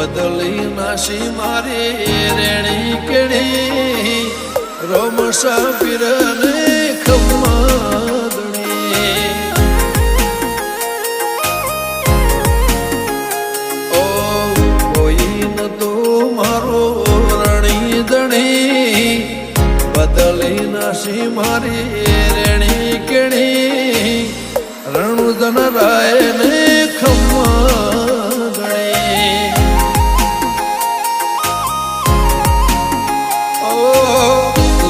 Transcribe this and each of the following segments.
બદલી નાશી મારી રેણી કેણી રોમસા પીરને ખમ્માદણી ઓ કોઈ ન તો મારો રણી દણી બદલી નાશી મારી રેણી કેણી રણુદન રાય ને ખમ્માદણી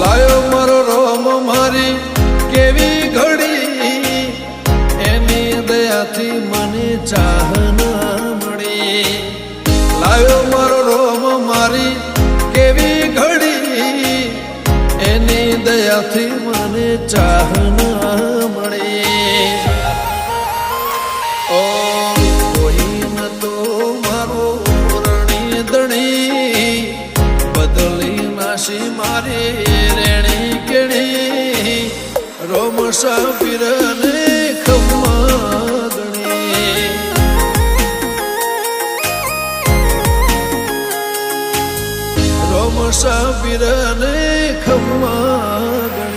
લાયો મારો રોમ મારી કેવી ઘડી એની દયાથી મને ચાહના મળી લાયો મારો રોમ મારી કેવી ઘડી એની દયાથી મને ચાહના મળી ઓ કોઈ ન તો મારો રણી દણી બદલી નાશી મારી રેણી કેણી રોમસા પીરને ખમ્માદણી રોમસા પીરને ખમ્માદણી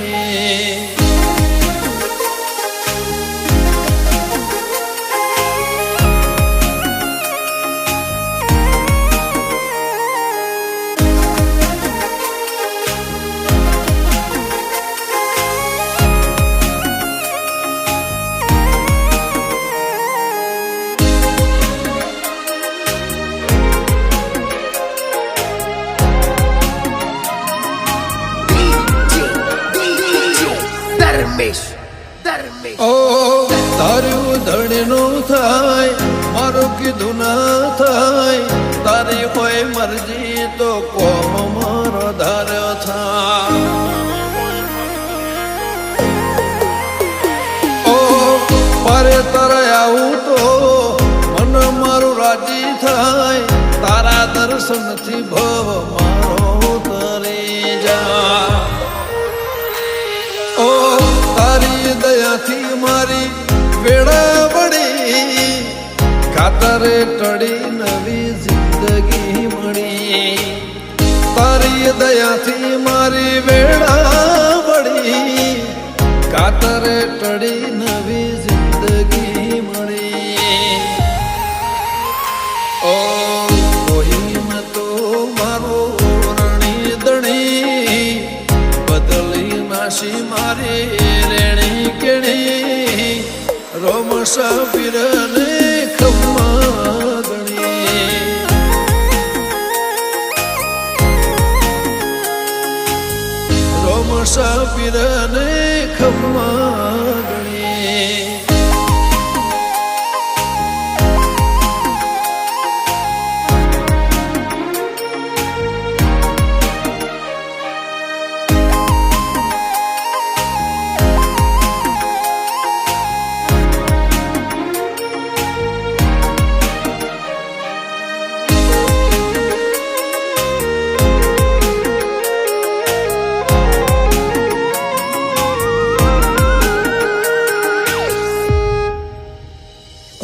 ઓ તારું ધણીનું થાય મારું કીધું ના થાય તારી હોય મરજી તો કોમ મારો ધાર્યો થાય ઓ પારે તારે આવું તો મન મારું રાજી થાય તારા દર્શનથી ભવ મારો તરી જા ઓ તારી દયાથી મારી વેળા વળી કાતરે ટળી નવી જિંદગી મળી તારી દયાથી મારી વેળા વળી કાતરે ટળી નવી જિંદગી મળી ઓ કોઈ ન તો મારો રણી દણી બદલી નાશી મારી રેણી કેણી રોમસા પીરને ખમ્માદણી રોમસા પીરને ખમ્માદણી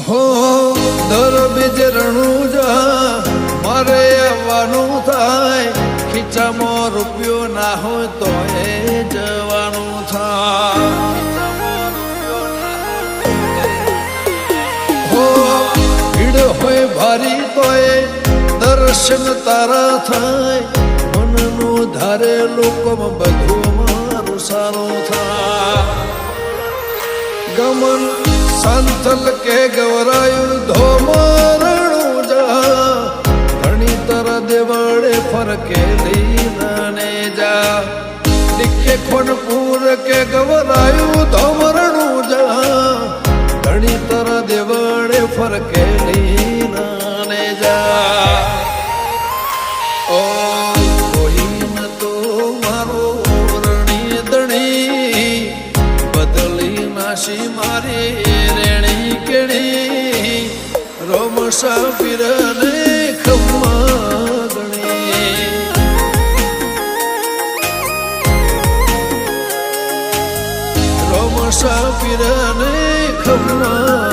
હો દર બીજ રણુજા મારે આવવાનું થાય ખીચામાં રૂપિયો ના હોય તો એ જવાનું થાય હો ભીડ હોય ભારી તો એ દર્શન તારા થાય મનનું ધારે લોકોમાં બધું મારું સારું થાય ગમન સંતલ કે ગવરાયું ધોમરણું જા ધણી તર દેવળે ફરકે લીલાને જા ડીકે ખોનપુર કે ગવરાયું ધોમરણું જા ધણી તર દેવળે ફરકે લીલાને જા ઓ કોઈ ન તો મારો રણી દણી બદલી નાશી મારી રેણી કેણી રોમસા પીરને ખમ્માદણી રોમસા પીરને ખમ્માદણી